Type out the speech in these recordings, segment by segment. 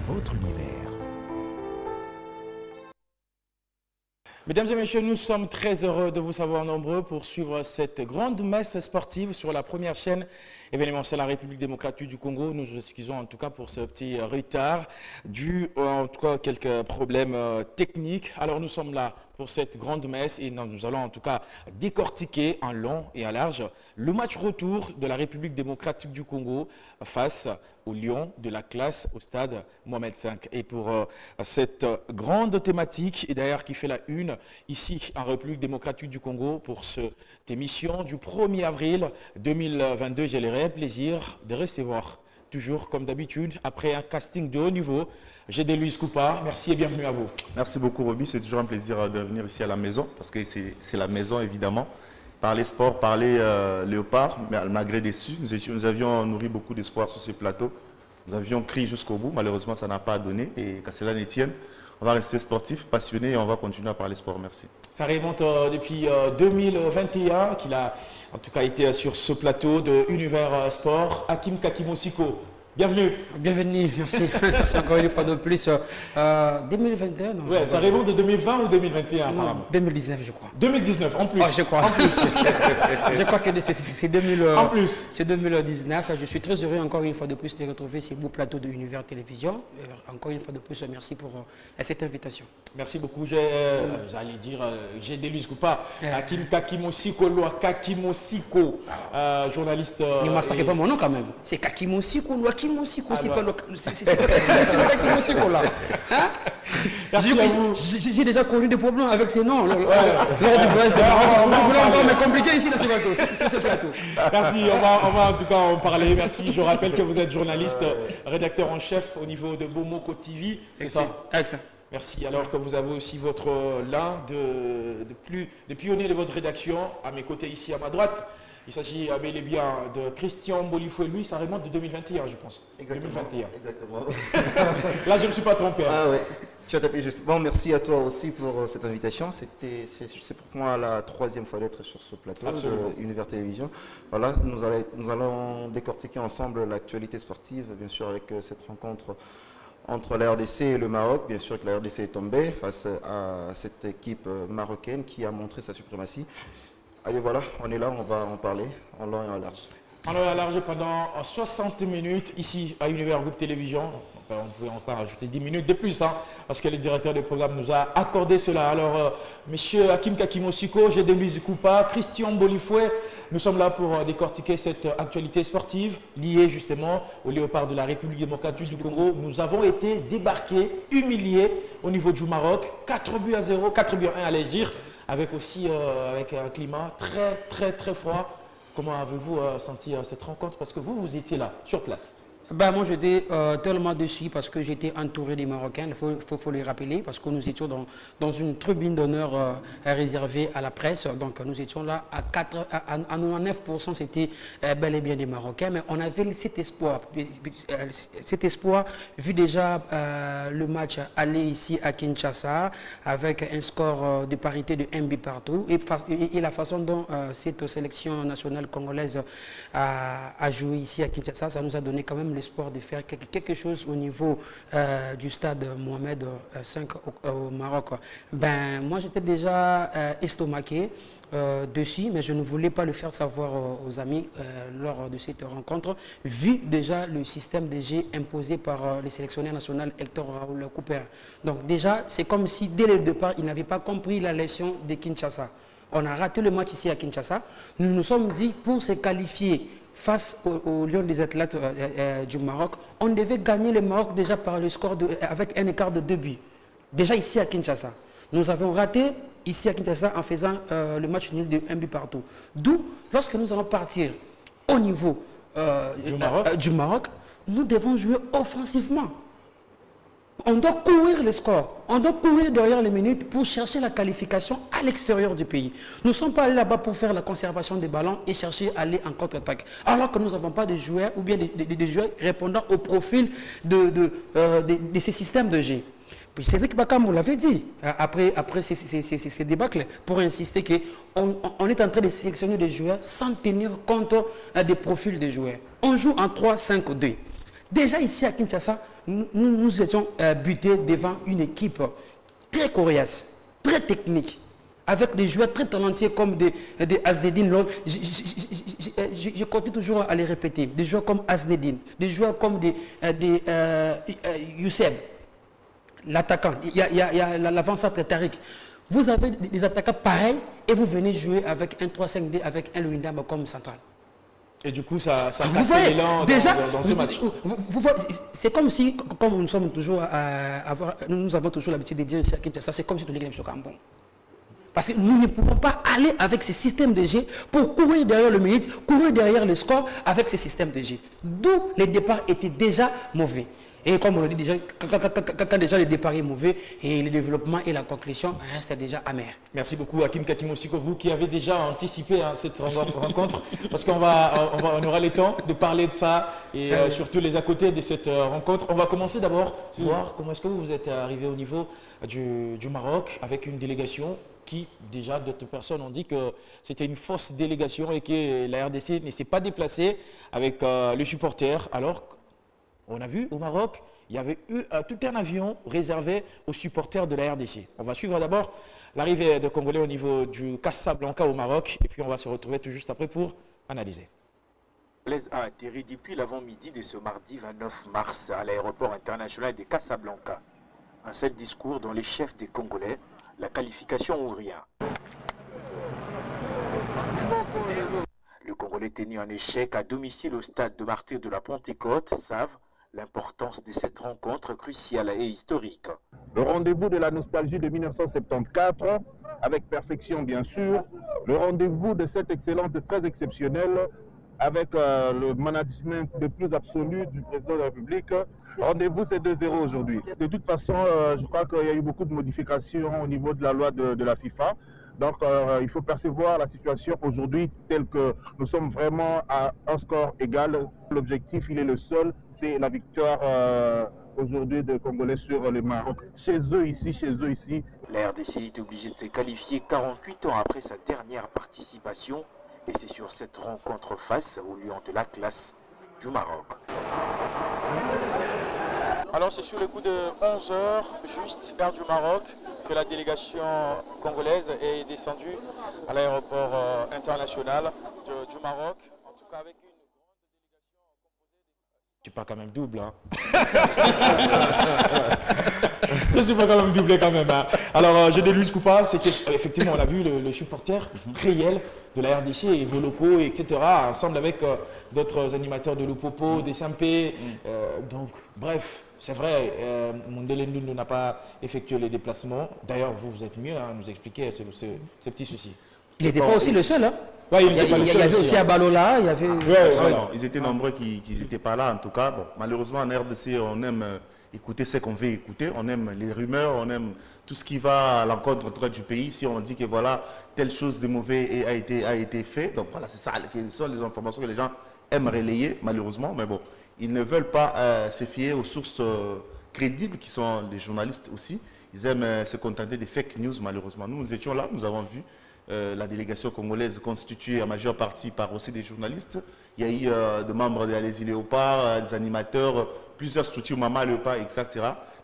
votre univers. Mesdames et messieurs, nous sommes très heureux de vous savoir nombreux pour suivre cette grande messe sportive sur la première chaîne événementielle La République démocratique du Congo. Nous nous excusons en tout cas pour ce petit retard dû en tout cas à quelques problèmes techniques. Alors nous sommes là pour cette grande messe et nous allons en tout cas décortiquer en long et en large le match retour de la République démocratique du Congo face au Lion de la classe au stade Mohamed V. Et pour cette grande thématique, et d'ailleurs qui fait la une ici en République démocratique du Congo pour cette émission du 1er avril 2022, j'ai le réel plaisir de recevoir toujours comme d'habitude, après un casting de haut niveau, Gédé Louis Koupa. Merci et bienvenue à vous. Merci beaucoup Roby, c'est toujours un plaisir de venir ici à la maison, parce que c'est la maison évidemment. Parler sport, parler léopard, mais malgré déçu, nous avions nourri beaucoup d'espoir sur ce plateau. Nous avions crié jusqu'au bout, malheureusement ça n'a pas donné, et qu'à cela ne tienne, on va rester sportif, passionné et on va continuer à parler sport. Merci. Ça remonte depuis 2021 qu'il a en tout cas été sur ce plateau de Univers Sport. Hakim Kakimosiko, bienvenue. Bienvenue, merci. Merci encore une fois de plus. 2021, non? Ouais, ça remonte de 2020 ou 2021 non, apparemment 2019, je crois. 2019, en plus. Oh, je crois. En plus. Je crois que c'est 2000. En plus. C'est 2019. Je suis très heureux encore une fois de plus de retrouver ces beaux plateaux de Univers Télévision. Encore une fois de plus, merci pour cette invitation. Merci beaucoup. J'allais dire, j'ai Louis Koupa, Hakim Kakimosiko, Loa Kakimosiko, journaliste. Ne massacrez pas mon nom quand même. C'est Kakimosiko, Loa Kakimosiko. C'est pas Kakimosiko là. Hein? J'ai déjà connu des problèmes avec ces noms. Lors du voyage de on voulait encore me compliquer ici dans ce plateau. Merci, on va en tout cas en parler. Merci. Je rappelle que vous êtes journaliste, rédacteur en chef au niveau de Bomoko TV. C'est ça? Avec ça. Merci. Alors que vous avez aussi votre l'un des pionniers de votre rédaction à mes côtés ici à ma droite. Il s'agit bel et bien de Christian Bolifoué. Lui, ça remonte de 2021, je pense. Exactement. 2021. Exactement. Là, je ne me suis pas trompé. Hein. Ah ouais. Tu as tapé juste. Bon, merci à toi aussi pour cette invitation. C'est pour moi la troisième fois d'être sur ce plateau de Univers Télévision. Voilà, nous allons décortiquer ensemble l'actualité sportive, bien sûr, avec cette rencontre entre la RDC et le Maroc. Bien sûr que la RDC est tombée face à cette équipe marocaine qui a montré sa suprématie. Allez, voilà, on est là, on va en parler en long et en large. En long et en large pendant 60 minutes ici à Univers Groupe Télévision. On pouvait encore ajouter 10 minutes de plus, hein, parce que le directeur du programme nous a accordé cela. Alors, monsieur Hakim Kakimosiko, Gédé Louis Koupa, Christian Bolifoué, nous sommes là pour décortiquer cette actualité sportive liée justement au léopard de la République démocratique du Congo. Nous avons été débarqués, humiliés au niveau du Maroc, 4 buts à 0, 4 buts à 1 allais-je dire, avec aussi avec un climat très froid. Comment avez-vous senti cette rencontre? Parce que vous étiez là, sur place. Ben, moi, j'étais tellement déçu parce que j'étais entouré des Marocains, il faut le rappeler, parce que nous étions dans une tribune d'honneur réservée à la presse. Donc, nous étions là à 99%, c'était bel et bien des Marocains, mais on avait cet espoir vu déjà le match aller ici à Kinshasa avec un score de parité de 1 but partout et la façon dont cette sélection nationale congolaise a joué ici à Kinshasa, ça nous a donné quand même l'espoir de faire quelque chose au niveau du stade Mohamed V au Maroc. Ben, moi, j'étais déjà estomaqué dessus, mais je ne voulais pas le faire savoir aux amis lors de cette rencontre, vu déjà le système de jeu imposé par le sélectionneur national Hector Raoul Cooper. Donc déjà, c'est comme si dès le départ, il n'avait pas compris la leçon de Kinshasa. On a raté le match ici à Kinshasa. Nous nous sommes dit, pour se qualifier face au Lion des athlètes du Maroc, on devait gagner le Maroc déjà par le score avec un écart de 2 buts. Déjà ici à Kinshasa. Nous avons raté ici à Kinshasa en faisant le match nul de 1 but partout. D'où, lorsque nous allons partir au niveau du Maroc, nous devons jouer offensivement. On doit courir le score, on doit courir derrière les minutes pour chercher la qualification à l'extérieur du pays. Nous ne sommes pas allés là-bas pour faire la conservation des ballons et chercher à aller en contre-attaque. Alors que nous n'avons pas de joueurs ou bien des joueurs répondant au profil de ces systèmes de jeu. C'est vrai que Bakam, vous l'avez dit, après ces débâcles, pour insister qu'on est en train de sélectionner des joueurs sans tenir compte des profils des joueurs. On joue en 3-5-2. Déjà ici à Kinshasa, nous étions butés devant une équipe très coriace, très technique, avec des joueurs très talentueux comme des Asnedine. Je continue toujours à les répéter. Des joueurs comme Asnedine, des joueurs comme des Youssef, l'attaquant, il y a l'avant-centre Tariq. Vous avez des attaquants pareils et vous venez jouer avec un 3-5-D, avec un Lewindam comme central. Et du coup, ça casse l'élan dans ce match. C'est comme si, comme nous sommes toujours nous avons toujours l'habitude de dire ici à Kinshasa, c'est comme si nous l'étions sur Cameroun. Parce que nous ne pouvons pas aller avec ce système de jeu pour courir derrière le minute, courir derrière le score avec ce système de jeu. D'où les départs étaient déjà mauvais. Et comme on le dit déjà, quand déjà le départ est mauvais, et le développement et la conclusion restent déjà amers. Merci beaucoup Hakim Katimosiko, vous qui avez déjà anticipé cette rencontre, parce qu'on aura le temps de parler de ça et surtout les à côté de cette rencontre. On va commencer d'abord voir comment est-ce que vous êtes arrivé au niveau du Maroc avec une délégation qui, déjà, d'autres personnes ont dit que c'était une fausse délégation et que la RDC ne s'est pas déplacée avec les supporters. Alors, on a vu au Maroc, il y avait eu tout un avion réservé aux supporters de la RDC. On va suivre d'abord l'arrivée de Congolais au niveau du Casablanca au Maroc et puis on va se retrouver tout juste après pour analyser. Blaise a atterri depuis l'avant-midi de ce mardi 29 mars à l'aéroport international de Casablanca. Un seul discours dont les chefs des Congolais, la qualification ou rien. Le Congolais tenu en échec à domicile au stade de Martyrs de la Pentecôte savent l'importance de cette rencontre cruciale et historique. Le rendez-vous de la nostalgie de 1974, avec perfection bien sûr, le rendez-vous de cette excellente, très exceptionnelle, avec le management le plus absolu du président de la République. Rendez-vous, c'est 2-0 aujourd'hui. De toute façon, je crois qu'il y a eu beaucoup de modifications au niveau de la loi de la FIFA. Donc, il faut percevoir la situation aujourd'hui telle que nous sommes vraiment à un score égal. L'objectif, il est le seul, c'est la victoire aujourd'hui des Congolais sur le Maroc. Chez eux ici. La RDC est obligée de se qualifier 48 ans après sa dernière participation. Et c'est sur cette rencontre face au lion de la classe du Maroc. Alors c'est sur le coup de 11h, juste vers du Maroc, que la délégation congolaise est descendue à l'aéroport international du Maroc. En tout cas avec une grande délégation composée de... Je suis pas quand même double, hein. Je ne suis pas quand même doublé quand même. Hein. Alors, j'ai des Luis Coupa, c'est qu'effectivement, on a vu le supporter réel de la RDC et vos locaux, etc., ensemble avec d'autres animateurs de l'Upopo, des Sampé. Donc, bref, c'est vrai, Mondele Ndundu n'a pas effectué les déplacements. D'ailleurs, vous êtes mieux à nous expliquer ces petits soucis. Il n'était pas aussi le seul, hein? Ouais, il y avait aussi Abalola, il y avait... Ils étaient nombreux qui n'étaient pas là, en tout cas. Bon, malheureusement, en RDC, on aime écouter ce qu'on veut écouter. On aime les rumeurs, on aime tout ce qui va à l'encontre du pays. Si on dit que voilà, telle chose de mauvais a été fait. Donc voilà, c'est ça, ce sont les informations que les gens aiment relayer, malheureusement. Mais bon, ils ne veulent pas se fier aux sources crédibles qui sont les journalistes aussi. Ils aiment se contenter des fake news, malheureusement. Nous étions là, nous avons vu la délégation congolaise constituée en majeure partie par aussi des journalistes. Il y a eu des membres de l'Alésie Léopard, des animateurs, plusieurs structures, Mama Léopard, etc.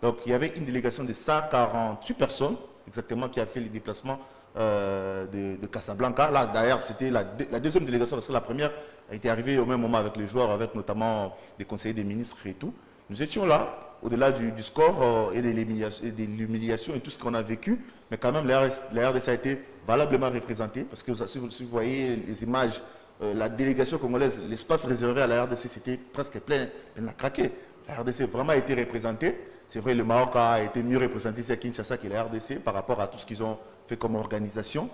Donc il y avait une délégation de 148 personnes, exactement, qui a fait les déplacements de Casablanca. Là, d'ailleurs, c'était la deuxième délégation, parce que la première a été arrivée au même moment avec les joueurs, avec notamment des conseillers des ministres et tout. Nous étions là, au-delà du score et de l'humiliation et tout ce qu'on a vécu, mais quand même, la RDC a été valablement représentée, parce que si vous voyez les images, la délégation congolaise, l'espace réservé à la RDC, c'était presque plein, elle a craqué. La RDC vraiment a été représentée. C'est vrai, le Maroc a été mieux représenté ici à Kinshasa que la RDC par rapport à tout ce qu'ils ont fait comme organisation.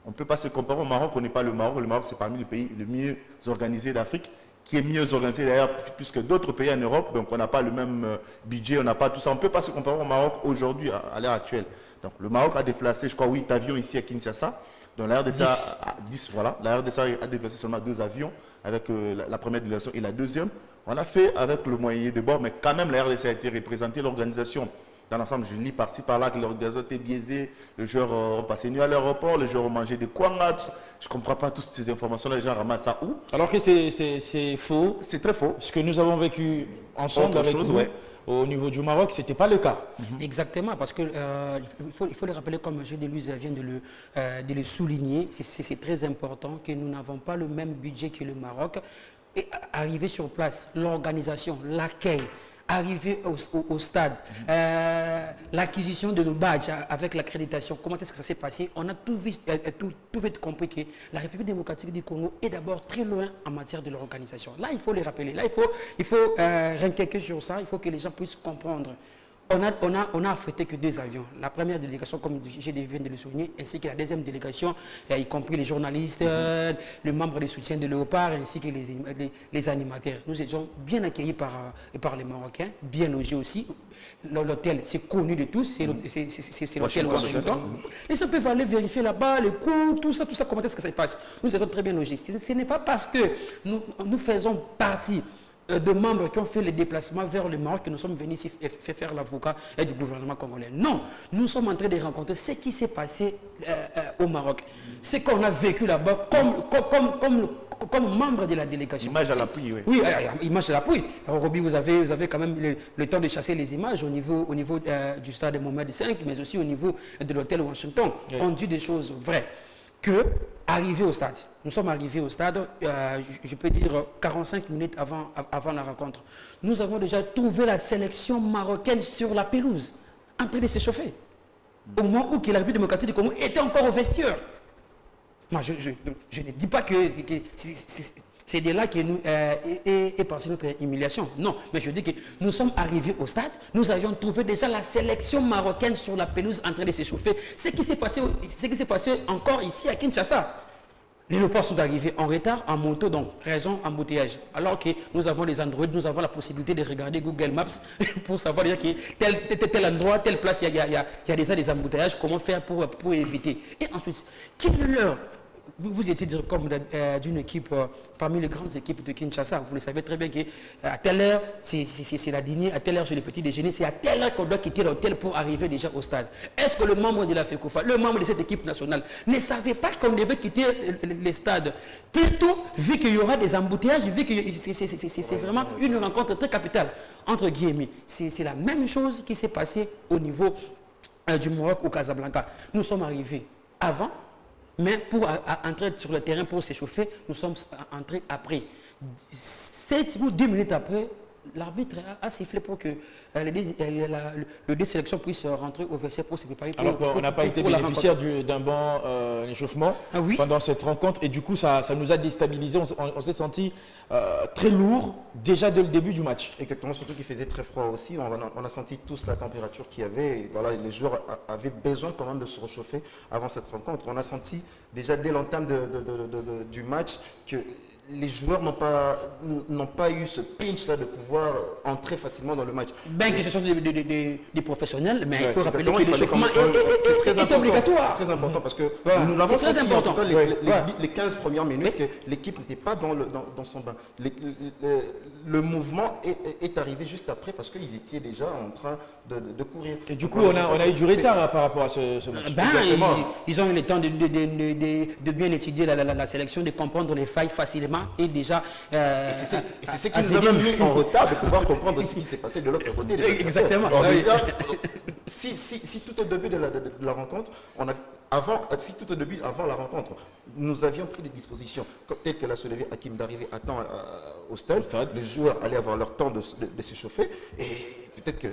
On ne peut pas se comparer au Maroc, on n'est pas le Maroc. Le Maroc, c'est parmi les pays les mieux organisés d'Afrique, qui est mieux organisé d'ailleurs plus que d'autres pays en Europe. Donc on n'a pas le même budget, on n'a pas tout ça. On ne peut pas se comparer au Maroc aujourd'hui, à l'heure actuelle. Donc le Maroc a déplacé, je crois, 8 avions ici à Kinshasa. Donc la RDC a 10, voilà. La RDC a déplacé seulement 2 avions avec la première délégation et la deuxième. On a fait avec le moyen de bord, mais quand même la RDC a été représentée. L'organisation dans l'ensemble, je lis par-ci, par-là que l'organisation était biaisée, le joueur ont passé nuit à l'aéroport, le joueur ont mangé des kwanga, tout ça. Je ne comprends pas toutes ces informations-là, les gens ramassent ça où? Alors que c'est faux. C'est très faux. Ce que nous avons vécu ensemble avec vous, au niveau du Maroc, ce n'était pas le cas. Exactement, parce que il faut le rappeler, comme G. Deluz vient de le souligner, c'est très important que nous n'avons pas le même budget que le Maroc. Et arriver sur place, l'organisation, l'accueil, arriver au stade, l'acquisition de nos badges avec l'accréditation, comment est-ce que ça s'est passé? On a tout vite compris que la République démocratique du Congo est d'abord très loin en matière de l'organisation. Là, il faut les rappeler. Là, il faut réinquiéter sur ça. Il faut que les gens puissent comprendre. On a affrété que 2 avions. La première délégation, comme je viens de le souligner, ainsi que la deuxième délégation, y compris les journalistes, les membres de soutien de Léopard, ainsi que les animateurs. Nous étions bien accueillis par les Marocains, bien logés aussi. L'hôtel, c'est connu de tous, c'est l'hôtel Washington. Les gens peuvent aller vérifier là-bas, les coûts, tout ça, comment est-ce que ça se passe. Nous étions très bien logés. Ce n'est pas parce que nous faisons partie de membres qui ont fait les déplacements vers le Maroc que nous sommes venus ici faire l'avocat du gouvernement congolais. Non, nous sommes en train de rencontrer ce qui s'est passé au Maroc. Ce qu'on a vécu là-bas comme membre de la délégation. Image à l'appui, oui. Oui, image à l'appui. Roby, vous avez quand même le temps de chasser les images au niveau du stade Mohamed V, mais aussi au niveau de l'hôtel Washington. Oui. On dit des choses vraies. Arrivé au stade, nous sommes arrivés au stade, je peux dire 45 minutes avant la rencontre. Nous avons déjà trouvé la sélection marocaine sur la pelouse, en train de s'échauffer. Au moment où la République démocratique du Congo était encore au vestiaire. Moi, je ne dis pas que c'est de là est passée notre humiliation. Non, mais je dis que nous sommes arrivés au stade, nous avions trouvé déjà la sélection marocaine sur la pelouse en train de s'échauffer. Ce qui s'est passé encore ici à Kinshasa. Les léopards sont arrivés en retard, en moto, donc raison embouteillage. Alors que nous avons les Android, nous avons la possibilité de regarder Google Maps pour savoir que tel endroit, telle place, il y a déjà des embouteillages, comment faire pour éviter. Et ensuite, quelle est l'heure? Vous étiez comme d'une équipe, parmi les grandes équipes de Kinshasa. Vous le savez très bien qu'à telle heure, c'est la dîner, à telle heure, c'est le petit déjeuner, c'est à telle heure qu'on doit quitter l'hôtel pour arriver déjà au stade. Est-ce que le membre de la FECOFA, le membre de cette équipe nationale, ne savait pas qu'on devait quitter le stade très tôt, vu qu'il y aura des embouteillages, vu que c'est vraiment une rencontre très capitale entre guillemets. C'est la même chose qui s'est passée au niveau du Maroc au Casablanca. Nous sommes arrivés avant. Mais pour entrer sur le terrain pour s'échauffer, nous sommes entrés après. 7 ou 2 minutes après, l'arbitre a sifflé pour que les deux sélections puissent rentrer au vestiaire pour se préparer. Alors qu'on n'a pas été bénéficiaire d'un bon échauffement pendant cette rencontre. Et du coup, ça nous a déstabilisés. On s'est senti très lourd déjà dès le début du match. Exactement, surtout qu'il faisait très froid aussi. On a senti tous la température qu'il y avait. Et voilà, les joueurs avaient besoin quand même de se réchauffer avant cette rencontre. On a senti déjà dès l'entame du match que les joueurs n'ont pas eu ce pinch-là de pouvoir entrer facilement dans le match. Bien que ce sont des professionnels, mais il faut rappeler que l'échauffement est obligatoire. C'est très important parce que nous l'avons senti en tout cas les 15 premières minutes que l'équipe n'était pas dans son bain. Le mouvement est arrivé juste après parce qu'ils étaient déjà en train de courir. Et du coup, on a eu du retard par rapport à ce match. Ils ont eu le temps de bien étudier la sélection, de comprendre les failles facilement. Et déjà, c'est ce qui nous a même mis en retard de pouvoir comprendre ce qui s'est passé de l'autre côté. Exactement. Alors déjà, si tout au début de la rencontre, avant la rencontre, nous avions pris des dispositions telles que la soulevée Hakim d'arriver à temps au stade, les joueurs allaient avoir leur temps de s'échauffer et peut-être que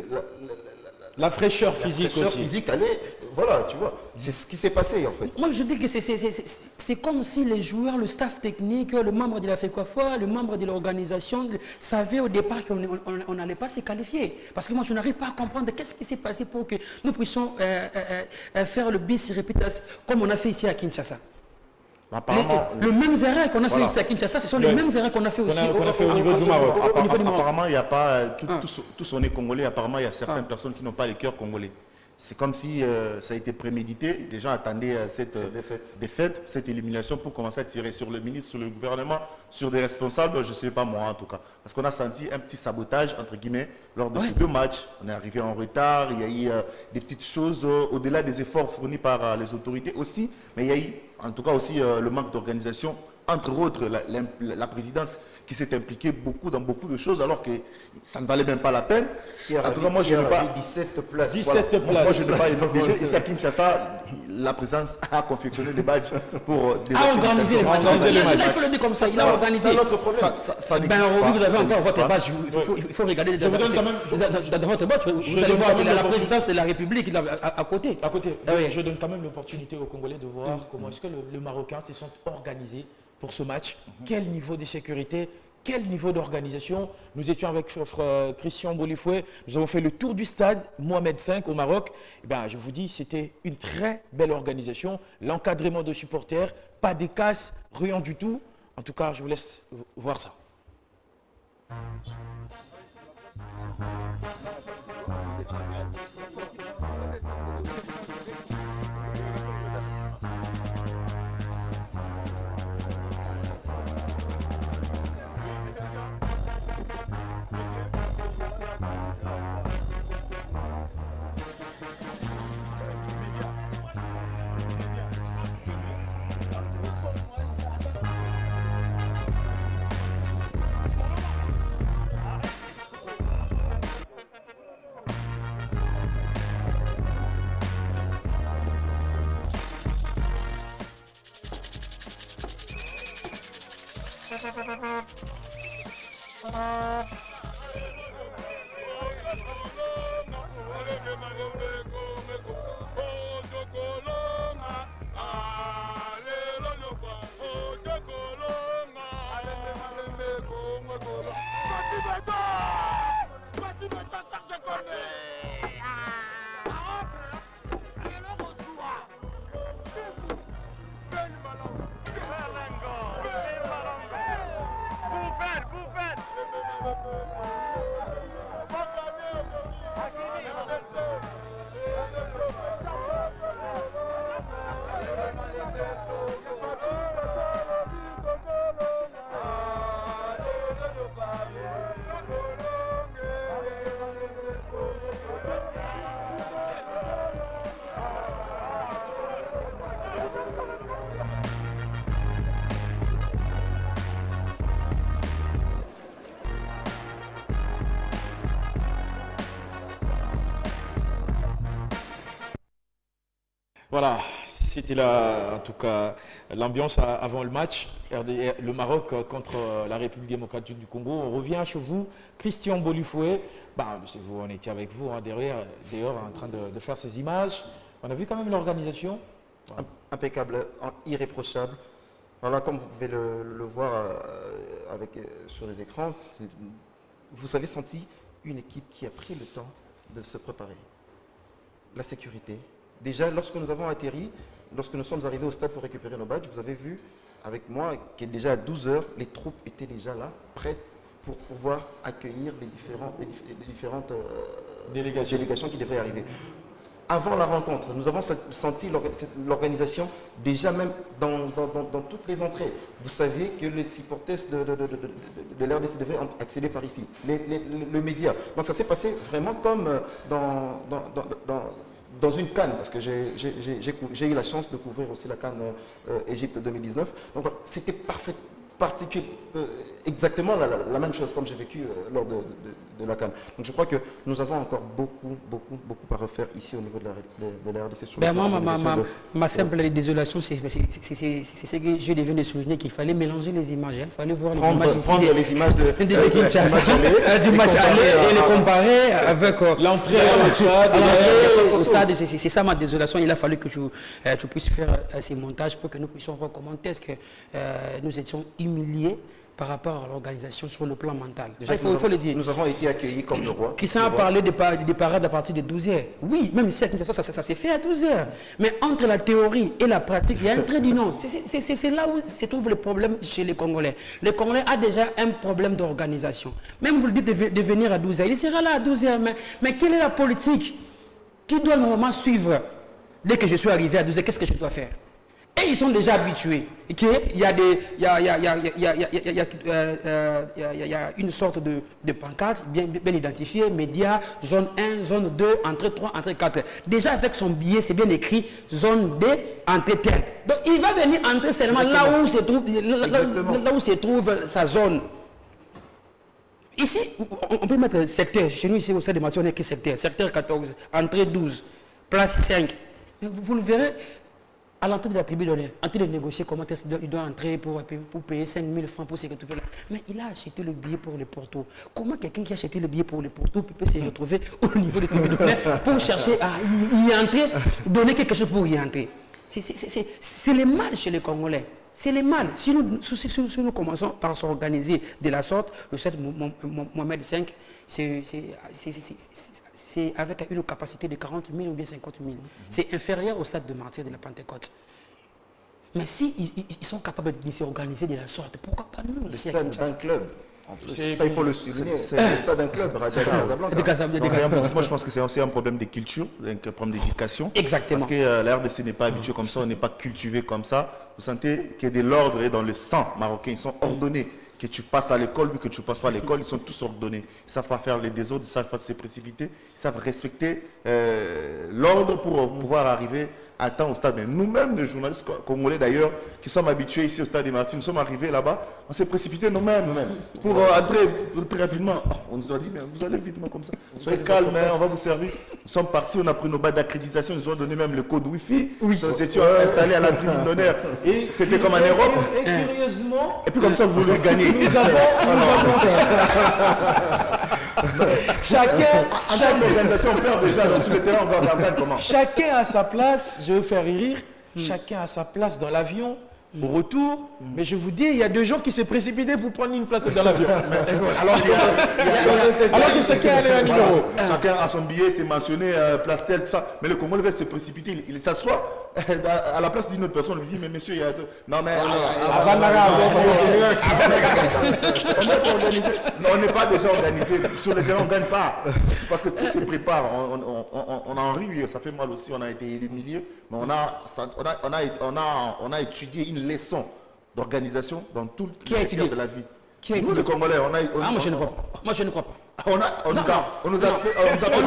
la fraîcheur physique allait, voilà, tu vois, c'est ce qui s'est passé en fait. Moi je dis que c'est comme si les joueurs, le staff technique, le membre de la FECOFA, le membre de l'organisation savaient au départ qu'on n'allait pas se qualifier. Parce que moi je n'arrive pas à comprendre qu'est-ce qui s'est passé pour que nous puissions faire le bis répétition comme on a fait ici à Kinshasa. Le même erreur qu'on a fait ici à Kinshasa, ce sont les mêmes erreurs qu'on a fait aussi au niveau du Maroc. Apparemment, il n'y a pas tous on est congolais. Apparemment, il y a certaines personnes qui n'ont pas le cœur congolais. c'est comme si ça a été prémédité. Les gens attendaient cette défaite, cette élimination pour commencer à tirer sur le ministre, sur le gouvernement, sur des responsables, je ne sais pas moi en tout cas. Parce qu'on a senti un petit sabotage, entre guillemets, lors de ces 2 matchs. On est arrivé en retard, il y a eu des petites choses au-delà des efforts fournis par les autorités aussi. Mais il y a eu en tout cas aussi le manque d'organisation, entre autres la présidence qui s'est impliquée dans beaucoup de choses alors que ça ne valait même pas la peine. En tout cas, moi, je n'ai pas 17 places. 17 places. Moi, je n'ai pas déjà ici à Kinshasa, la présidence a confectionné des badges pour des organiser les matchs. Il faut le dire comme ça, il a organisé. C'est notre problème. Ça Ben, vous avez encore votre badge, il faut regarder dans votre badge, vous allez voir la présidence de la République à côté. À côté. Je donne quand même l'opportunité aux Congolais de voir comment est-ce que le Marocain se sont organisés pour ce match. Quel niveau de sécurité, quel niveau d'organisation. Nous étions avec Christian Bolifoué, nous avons fait le tour du stade Mohamed V au Maroc. Et ben, je vous dis, c'était une très belle organisation. L'encadrement de supporters, pas des casses, rien du tout. En tout cas, je vous laisse voir ça. Voilà, c'était là, en tout cas, l'ambiance avant le match, le Maroc contre la République démocratique du Congo. On revient chez vous, Christian Bolifoué. On était avec vous d'ailleurs en train de faire ces images. On a vu quand même l'organisation. Impeccable, irréprochable. Voilà, comme vous pouvez le voir sur les écrans, vous avez senti une équipe qui a pris le temps de se préparer. La sécurité. Déjà, lorsque nous avons atterri, lorsque nous sommes arrivés au stade pour récupérer nos badges, vous avez vu avec moi que déjà à 12 h, les troupes étaient déjà là, prêtes pour pouvoir accueillir les différentes délégations qui devraient arriver. Avant la rencontre, nous avons senti l'organisation déjà même dans toutes les entrées. Vous savez que les supporters de l'RDC devaient accéder par ici, le média. Donc ça s'est passé vraiment comme dans une CAN, parce que j'ai eu la chance de couvrir aussi la CAN Égypte 2019. Donc c'était exactement la même chose comme j'ai vécu lors de la CAN. Donc je crois que nous avons encore beaucoup à refaire ici au niveau de la RDC. Ma simple désolation, c'est ce que je viens de souligner, qu'il fallait mélanger les images. Il fallait voir les images de Kinshasa, du match aller et les comparer avec l'entrée au stade. C'est ça ma désolation. Il a fallu que tu puisses faire ces montages pour que nous puissions voir comment est-ce que nous étions humiliés par rapport à l'organisation sur le plan mental. Déjà, il faut le dire. Nous avons été accueillis comme le roi. Qui s'en a parlé des parades à partir de 12 h. Oui, même ça s'est fait à 12 h. Mais entre la théorie et la pratique, il y a un trait d'union. C'est là où se trouve le problème chez les Congolais. Les Congolais ont déjà un problème d'organisation. Même vous le dites de venir à 12 h. Il sera là à 12 h. Mais quelle est la politique qui doit normalement suivre. Dès que je suis arrivé à 12h, qu'est-ce que je dois faire? Et ils sont déjà habitués. Il y a une sorte de pancarte bien identifiée, médias, zone 1, zone 2, entrée 3, entrée 4. Déjà avec son billet, c'est bien écrit zone D, entrée telle. Donc il va venir entrer seulement là où se trouve sa zone. Ici, on peut mettre secteur. Chez nous, ici, au sein de Mathieu, on est que secteur. Secteur 14, entrée 12, place 5. Mais vous le verrez. À l'entrée de la tribu d'honneur, en train de négocier comment il doit entrer pour payer 5 000 francs pour se retrouver là. Mais il a acheté le billet pour le Porto. Comment quelqu'un qui a acheté le billet pour le Porto peut se retrouver au niveau de la tribu d'honneur pour chercher à y entrer, donner quelque chose pour y entrer? C'est le mal chez les Congolais. C'est le mal. Si nous commençons par s'organiser de la sorte, le 7 Mohamed V, c'est avec une capacité de 40 000 ou bien 50 000. C'est inférieur au stade de martyr de la Pentecôte. Mais si ils sont capables de s'organiser de la sorte, pourquoi pas nous ici à Kinshasa? Le stade d'un club. En plus. Ça, il faut le souligner. C'est le stade d'un club. Moi, je pense que c'est aussi un problème de culture, un problème d'éducation. Exactement. Parce que la RDC n'est pas habituée comme ça, on n'est pas cultivé comme ça. Vous sentez que de l'ordre est dans le sang marocain. Ils sont ordonnés. Que tu passes à l'école, ou que tu ne passes pas à l'école, ils sont tous ordonnés. Ils ne savent pas faire les désordres, ils ne savent pas se précipiter, ils savent respecter l'ordre pour pouvoir arriver à temps au stade. Mais nous-mêmes, les journalistes congolais d'ailleurs, qui sommes habitués ici au stade des Martyrs, nous sommes arrivés là-bas, on s'est précipité nous-mêmes pour entrer très rapidement. On nous a dit, mais vous allez vite comme ça. Soyez calme, on va vous servir. Nous sommes partis, on a pris nos badges d'accréditation, ils nous ont donné même le code Wi-Fi. Oui. Nous étions installés à la tribune d'honneur. Et c'était comme en Europe. Et curieusement, et puis comme ça, vous voulez gagner. Nous avons chacun a sa place, je vais faire rire, chacun a sa place dans l'avion, au retour, mais je vous dis, il y a 2 gens qui s'est précipité pour prendre une place dans l'avion. Alors que chacun a un numéro. Chacun a son billet, c'est mentionné, place telle, tout ça. Mais le Congolais va se précipiter, il s'assoit à la place d'une autre personne, lui dit, mais monsieur, il y a... Non, mais... On n'est pas déjà organisé. Sur le terrain, on ne gagne pas. Parce que tout se prépare. On en rit, ça fait mal aussi, on a été humilié. Mais on a étudié une leçon d'organisation dans tout le secteur de la vie. Nous, les Congolais, moi, je ne crois pas. Moi, je ne crois pas. On nous a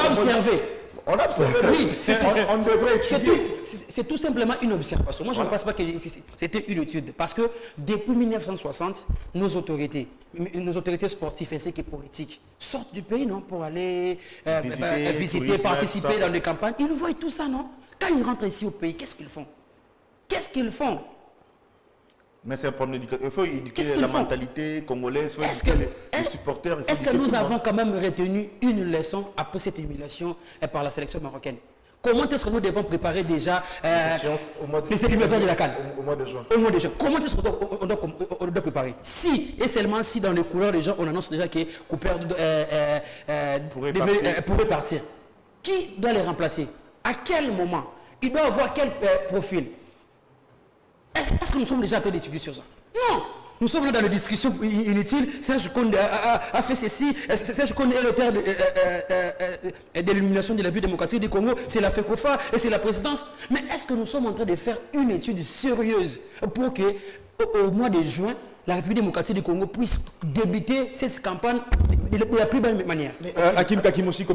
observé. On a observé. Oui, on devrait étudier. C'est tout simplement une observation. Moi, je ne pense pas que c'était une étude. Parce que depuis 1960, nos autorités sportives ainsi que politiques sortent du pays, non, pour aller visiter, participer dans des campagnes. Ils voient tout ça, non? Quand ils rentrent ici au pays, qu'est-ce qu'ils font? Qu'est-ce qu'ils font? Mais c'est un problème d'éducation. Il faut éduquer la mentalité congolaise, il faut éduquer les supporters. Est-ce que nous avons quand même retenu une leçon après cette humiliation par la sélection marocaine? Comment est-ce que nous devons préparer déjà les éliminatoires de la CAN au mois de juin? Au mois de juin. Comment est-ce qu'on doit préparer? Si, et seulement si dans les couleurs des gens, on annonce déjà que Cooper pourrait partir. Qui doit les remplacer? À quel moment? Il doit avoir quel profil? Est-ce que nous sommes déjà en train d'étudier sur ça? Non. Nous sommes là dans les discussions inutiles. Serge Konde a fait ceci. Serge Konde est l'auteur de l'élimination de la République démocratique du Congo. C'est la FECOFA et c'est la présidence. Mais est-ce que nous sommes en train de faire une étude sérieuse pour que au mois de juin, la République démocratique du Congo puisse débuter cette campagne de la plus belle manière? Hakim aussi,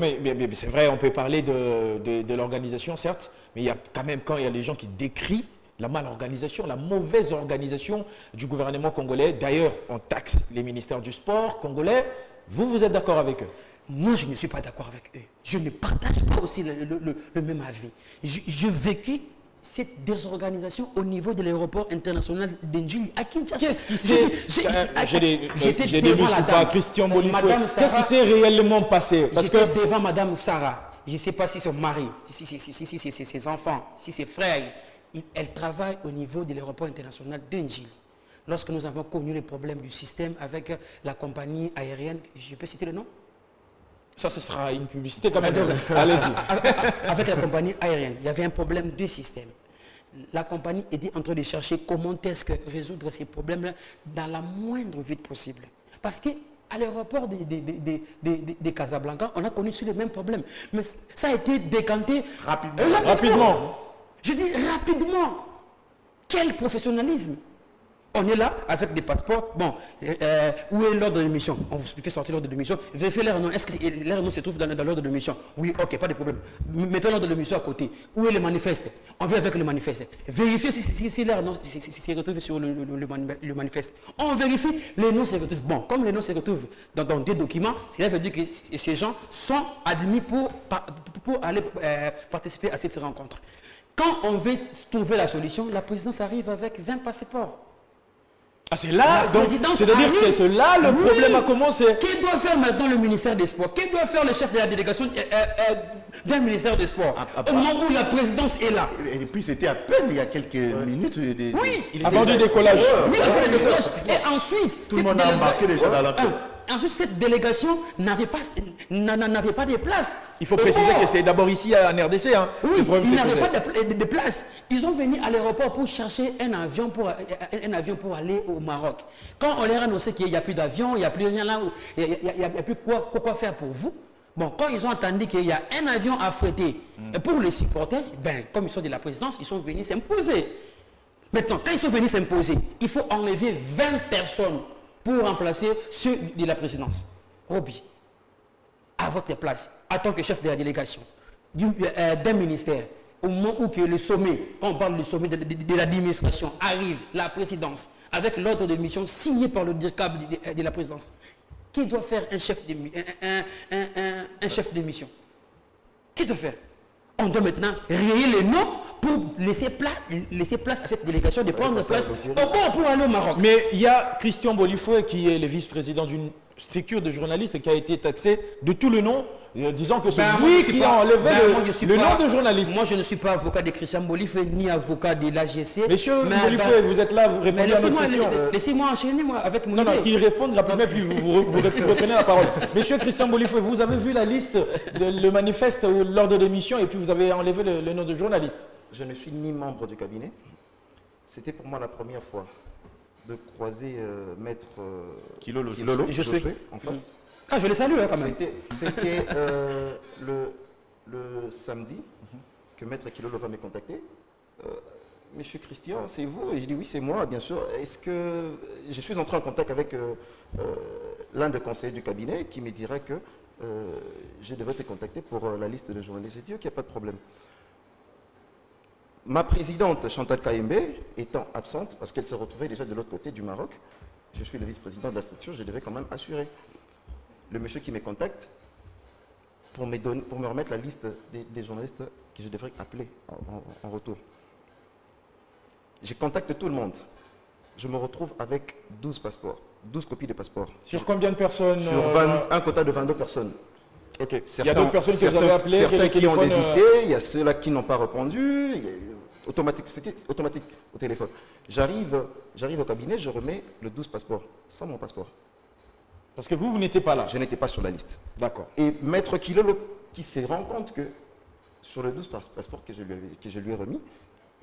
c'est vrai, on peut parler de l'organisation, certes, mais il y a quand même, quand il y a des gens qui décrient la malorganisation, la mauvaise organisation du gouvernement congolais. D'ailleurs, on taxe les ministères du sport congolais. Vous êtes d'accord avec eux? Moi, je ne suis pas d'accord avec eux. Je ne partage pas aussi le même avis. J'ai vécu cette désorganisation au niveau de l'aéroport international d'Ndjili à Kinshasa. Qu'est-ce qui s'est... J'ai des muscles pas, Christian Bolifo. Qu'est-ce qui s'est réellement passé? J'étais devant Madame Sarah. Je ne sais pas si son mari, si c'est ses enfants, si ses frères... Elle travaille au niveau de l'aéroport international d'Ndjili. Lorsque nous avons connu les problèmes du système avec la compagnie aérienne, je peux citer le nom? Ça, ce sera une publicité quand même. Allez-y. Avec la compagnie aérienne, il y avait un problème de système. La compagnie était en train de chercher comment est-ce que résoudre ces problèmes-là dans la moindre vite possible. Parce que à l'aéroport de Casablanca, on a connu sur les mêmes problèmes. Mais ça a été décanté rapidement. Je dis rapidement. Quel professionnalisme! On est là avec des passeports. Bon, où est l'ordre de mission? On vous fait sortir l'ordre de mission. Vérifiez leur nom. Est-ce que leur nom se trouve dans l'ordre de mission? Oui, ok, pas de problème. Mettons l'ordre de mission à côté. Où est le manifeste? On vient avec le manifeste. Vérifiez si leur nom se retrouve sur le manifeste. On vérifie, les noms se retrouvent. Bon, comme les noms se retrouvent dans des documents, cela veut dire que ces gens sont admis pour aller participer à cette rencontre. Quand on veut trouver la solution, la présidence arrive avec 20 passeports. Ah, c'est là, c'est-à-dire que c'est là le problème a commencé. Que doit faire maintenant le ministère des Sports? Que doit faire le chef de la délégation d'un ministère des Sports au moment où la présidence est là? Et puis c'était à peine il y a quelques minutes. Avant du décollage. Oui, avant le décollage. Et ensuite, tout le monde a embarqué déjà dans l'avion. Ensuite, cette délégation n'avait pas de place. Il faut préciser que c'est d'abord ici en RDC. Hein. Oui, ils n'avaient pas de place. Ils ont venu à l'aéroport pour chercher un avion pour aller au Maroc. Quand on leur a annoncé qu'il n'y a plus d'avion, il n'y a plus rien là, il n'y a plus quoi faire pour vous. Bon, quand ils ont entendu qu'il y a un avion à fouetter pour les supporters, ben, comme ils sont de la présidence, ils sont venus s'imposer. Maintenant, quand ils sont venus s'imposer, il faut enlever 20 personnes pour remplacer ceux de la présidence. Roby, à votre place, en tant que chef de la délégation, d'un ministère, au moment où que le sommet, quand on parle du sommet de l'administration, arrive, la présidence, avec l'ordre de mission signé par le DIRCAB de la présidence, qui doit faire un chef de mission? Qui doit faire? On doit maintenant rayer les noms pour laisser place à cette délégation de prendre place au bord pour aller au Maroc. Mais il y a Christian Bolifoué qui est le vice-président d'une structure de journalistes qui a été taxé de tout le nom, disant que c'est lui qui a enlevé le nom de journaliste. Moi, je ne suis pas avocat de Christian Bolifoué ni avocat de l'AGC. Monsieur Bolifoué, vous êtes là, vous répondez à notre question. Laissez-moi enchaîner avec mon idée. Non, qu'il réponde rapidement, puis vous reprenez la parole. Monsieur Christian Bolifoué, vous avez vu la liste, le manifeste ou l'ordre de mission, et puis vous avez enlevé le nom de journaliste. Je ne suis ni membre du cabinet. C'était pour moi la première fois de croiser Maître Kilolo en face. Ah, je le salue quand même. C'était le samedi que Maître Kilolo va me contacter. Monsieur Christian, c'est vous? Et je dis oui, c'est moi, bien sûr. Est-ce que je suis entré en contact avec l'un des conseillers du cabinet qui me dirait que je devrais te contacter pour la liste de journalistes? J'ai dit ok, il n'y a pas de problème. Ma présidente Chantal Kayembe étant absente, parce qu'elle se retrouvait déjà de l'autre côté du Maroc, je suis le vice-président de la structure, je devais quand même assurer. Le monsieur qui me contacte pour me remettre la liste des journalistes que je devrais appeler en retour. Je contacte tout le monde. Je me retrouve avec 12 passeports, 12 copies de passeports. Sur combien de personnes? Sur un quota de 22 personnes. Ok. Il y a d'autres personnes que vous avez appelées, certains qui ont désisté, il y a ceux-là qui n'ont pas répondu. C'était automatique au téléphone. J'arrive au cabinet, je remets le 12 passeports, sans mon passeport. Parce que vous n'étiez pas là. Je n'étais pas sur la liste. D'accord. Et Maître Kilolo, qui se rend compte que sur les 12 passeports que je lui ai remis,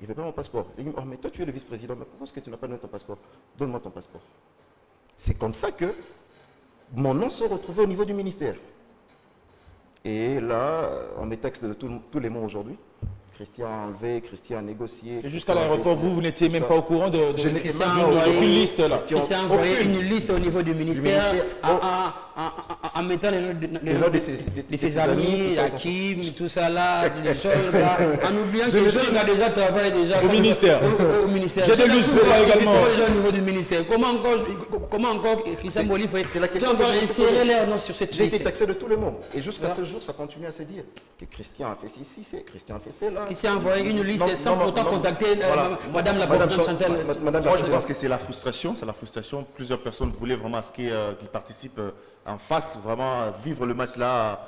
il n'y avait pas mon passeport. Il dit, oh mais toi tu es le vice-président, mais pourquoi est-ce que tu n'as pas donné ton passeport? Donne-moi ton passeport. C'est comme ça que mon nom se retrouvait au niveau du ministère. Et là, on me texte de tous les mots aujourd'hui. Christian a enlevé, Christian a négocié. Et jusqu'à l'aéroport, vous n'étiez même pas au courant de aucune liste là. Christian a envoyé une liste au niveau du ministère en mettant les noms de ses amis, Hakim, tout ça là, les choses là, en oubliant que Jean a déjà travaillé déjà au ministère. J'ai des listes également au niveau du ministère. Comment encore Christian Bolifoué, tu as encore inséré leur nom sur cette liste? J'ai été taxé de tous les mots. Et jusqu'à ce jour, ça continue à se dire que Christian a fait ceci, Christian a fait cela. Qui s'est envoyé une liste sans pourtant contacter Madame la présidente Chantal. Moi, je pense que c'est la frustration. C'est la frustration. Plusieurs personnes voulaient vraiment qu'ils participent en face, vraiment vivre le match là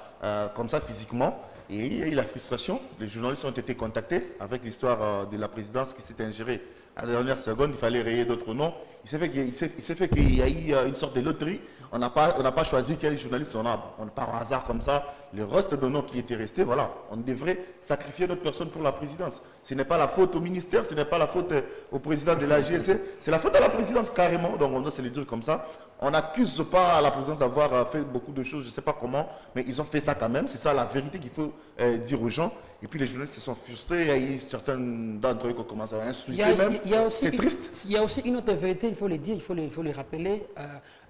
comme ça physiquement. Et il y a eu la frustration. Les journalistes ont été contactés avec l'histoire de la présidence qui s'est ingérée à la dernière seconde. Il fallait rayer d'autres noms. Il s'est fait qu'il y a eu une sorte de loterie. On n'a pas choisi quel journaliste on a par hasard comme ça. Le reste de nos qui étaient restés, voilà. On devrait sacrifier notre personne pour la présidence. Ce n'est pas la faute au ministère, ce n'est pas la faute au président de la GSC, c'est la faute à la présidence carrément. Donc on doit se le dire comme ça. On n'accuse pas la présidence d'avoir fait beaucoup de choses, je ne sais pas comment, mais ils ont fait ça quand même. C'est ça la vérité qu'il faut dire aux gens. Et puis les journalistes se sont frustrés. Il y a eu certains d'entre eux qui ont commencé à insulter même. C'est triste. Il y a aussi une autre vérité, il faut le dire, il faut le rappeler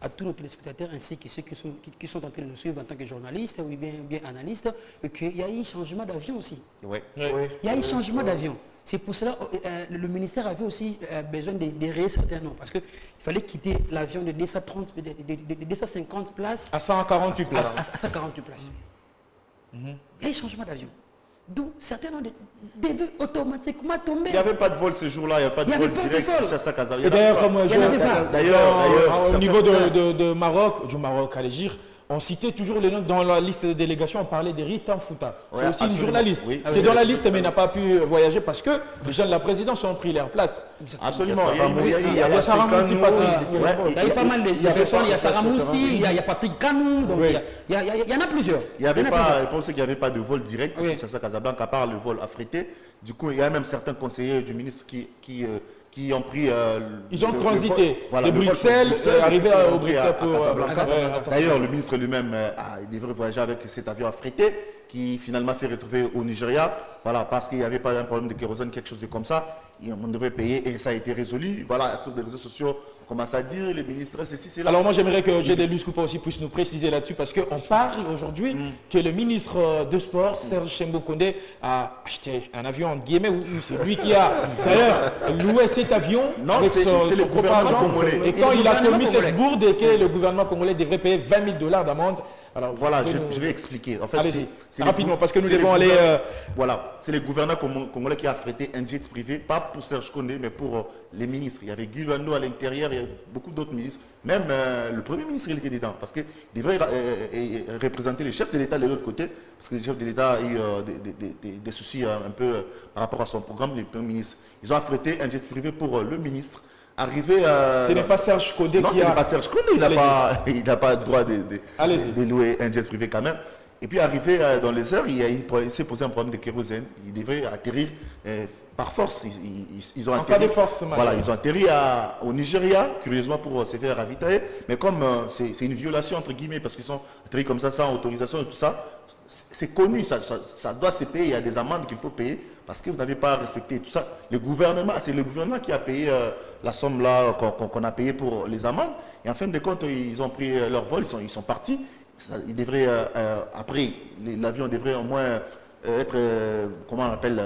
à tous nos téléspectateurs ainsi que ceux qui sont en train de nous suivre en tant que journalistes ou bien analystes, qu'il y a eu un changement d'avion aussi. Oui. Il y a eu un changement d'avion. C'est pour cela que le ministère avait aussi besoin de rayer certains noms. Parce qu'il fallait quitter l'avion de 250 places à 148 places. À 148 places. Il y a eu un changement d'avion. D'où certains noms devaient automatiquement tomber. Il n'y avait pas de vol ce jour-là, il n'y a pas de vol direct. Et d'ailleurs, comme au niveau de du Maroc à l'Égypte, on citait toujours les noms dans la liste de délégation, on parlait d'Erita Fouta. C'est aussi une journaliste qui est dans la liste mais n'a pas pu voyager parce que les gens de la présidence ont pris leur place. Absolument. Il y a Sarah Moussi, il y a eu pas mal de personnes, il y a Sarah Moussi, il y a Patrick Kanou, donc il y en a plusieurs. Je pensais qu'il n'y avait pas de vol direct à Kinshasa Casablanca à part le vol affrété. Du coup, il y a même certains conseillers du ministre qui ont pris... ils ont transité de Bruxelles, arrivé au Bruxelles pour... D'ailleurs, le ministre lui-même, il devrait voyager avec cet avion affrété qui finalement s'est retrouvé au Nigeria. Voilà, parce qu'il n'y avait pas un problème de kérosène, quelque chose de comme ça. Et on devait payer et ça a été résolu. Voilà, sur les réseaux sociaux, on commence à dire, les ministres, ceci, c'est là. Alors moi, j'aimerais que Gédélus Coupa aussi puisse nous préciser là-dessus parce qu'on parle aujourd'hui que le ministre de Sport, Serge Chembo Kondé, a acheté un avion en guillemets, ou c'est lui qui a d'ailleurs loué cet avion avec son propre argent. Et quand il a commis cette bourde et que le gouvernement congolais devrait payer 20 000 $ d'amende. Alors voilà, je vais expliquer. En fait, allez-y, rapidement, parce que nous devons aller... Voilà, c'est le gouvernement congolais qui a affrété un jet privé, pas pour Serge Kondé, mais pour les ministres. Il y avait Guy Lando à l'intérieur, il y a beaucoup d'autres ministres. Même le Premier ministre, il était dedans, parce qu'il devrait représenter les chefs de l'État de l'autre côté, parce que les chefs de l'État ont eu des soucis un peu par rapport à son programme, les premiers ministres. Ils ont affrété un jet privé pour le ministre. Ce n'est pas Serge Kondé qui a... Non, ce n'est pas Serge Kondé, il n'a pas le droit de louer un jet privé quand même. Et puis arrivé dans les heures, il s'est posé un problème de kérosène. Il devrait atterrir par force. Ils ont en atterri, cas de force, voilà, ils ont atterri au Nigeria, curieusement pour se faire ravitailler. Mais comme c'est une violation entre guillemets, parce qu'ils sont atterris comme ça sans autorisation et tout ça, c'est connu, ça doit se payer. Il y a des amendes qu'il faut payer parce que vous n'avez pas respecté tout ça. C'est le gouvernement qui a payé la somme là qu'on a payé pour les amendes. Et en fin de compte, ils ont pris leur vol, ils sont partis. Ils devraient, après, l'avion devrait au moins être, comment on appelle,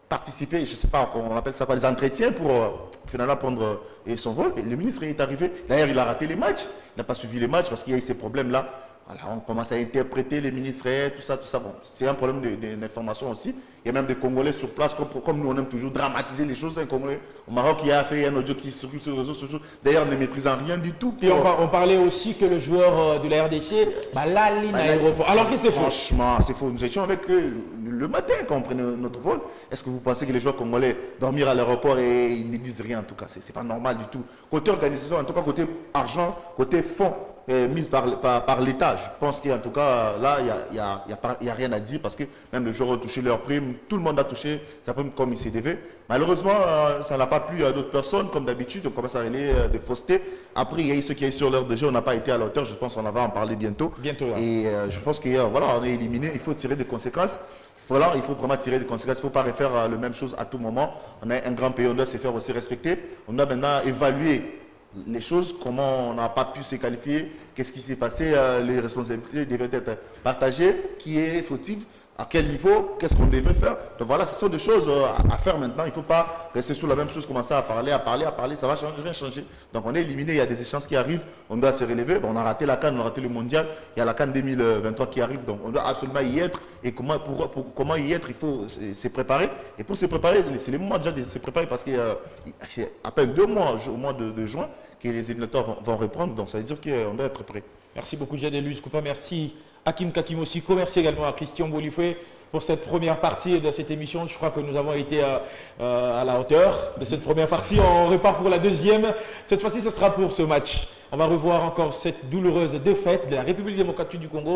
participer, je ne sais pas, on appelle ça quoi, les entretiens pour finalement prendre son vol. Et le ministre est arrivé. D'ailleurs, il a raté les matchs. Il n'a pas suivi les matchs parce qu'il y a eu ces problèmes-là. Voilà, on commence à interpréter les ministres, tout ça. Bon, c'est un problème d'information aussi. Il y a même des Congolais sur place, comme nous on aime toujours dramatiser les choses. Un Congolais au Maroc qui a fait un audio qui circule sur les réseaux sociaux, d'ailleurs ne maîtrisant rien du tout. Et on parlait aussi que le joueur de la RDC, Balali l'aéroport. Alors que c'est faux. Franchement, c'est faux. Nous étions avec eux le matin quand on prenait notre vol. Est-ce que vous pensez que les joueurs congolais dormirent à l'aéroport et ils ne disent rien en tout cas? C'est pas normal du tout. Côté organisation, en tout cas côté argent, côté fonds, mise par l'État. Je pense qu'en tout cas, là, il n'y a rien à dire parce que même les joueurs ont touché leur prime, tout le monde a touché sa prime comme il s'est devait. Malheureusement, ça n'a pas plu à d'autres personnes, comme d'habitude, on commence à relayer des faussetés. Après, il y a eu ceux qui sont sur l'heure de jeu, on n'a pas été à la hauteur, je pense qu'on va en parler bientôt. Et je pense qu'on on est éliminé, il faut tirer des conséquences. Voilà, il faut vraiment tirer des conséquences, il ne faut pas refaire la même chose à tout moment. On a un grand pays, on doit se faire aussi respecter. On doit maintenant évaluer les choses, comment on n'a pas pu se qualifier, qu'est-ce qui s'est passé, les responsabilités devraient être partagées, qui est fautif, à quel niveau, qu'est-ce qu'on devrait faire. Donc voilà, ce sont des choses à faire maintenant. Il ne faut pas rester sur la même chose, commencer à parler, ça va changer. Donc on est éliminé, il y a des échéances qui arrivent, on doit se relever. Bon, on a raté la CAN, on a raté le mondial, il y a la CAN 2023 qui arrive, donc on doit absolument y être. Et comment y être, il faut se préparer. Et pour se préparer, c'est le moment déjà de se préparer parce que c'est à peine 2 mois, au mois de juin, que les éliminatoires vont reprendre. Donc ça veut dire qu'on doit être prêt. Merci beaucoup, Gédélus Coupa. Merci Hakim Kakimosiko. Merci également à Christian Bolifoué pour cette première partie de cette émission. Je crois que nous avons été à la hauteur de cette première partie. On repart pour la deuxième. Cette fois-ci, ce sera pour ce match. On va revoir encore cette douloureuse défaite de la République démocratique du Congo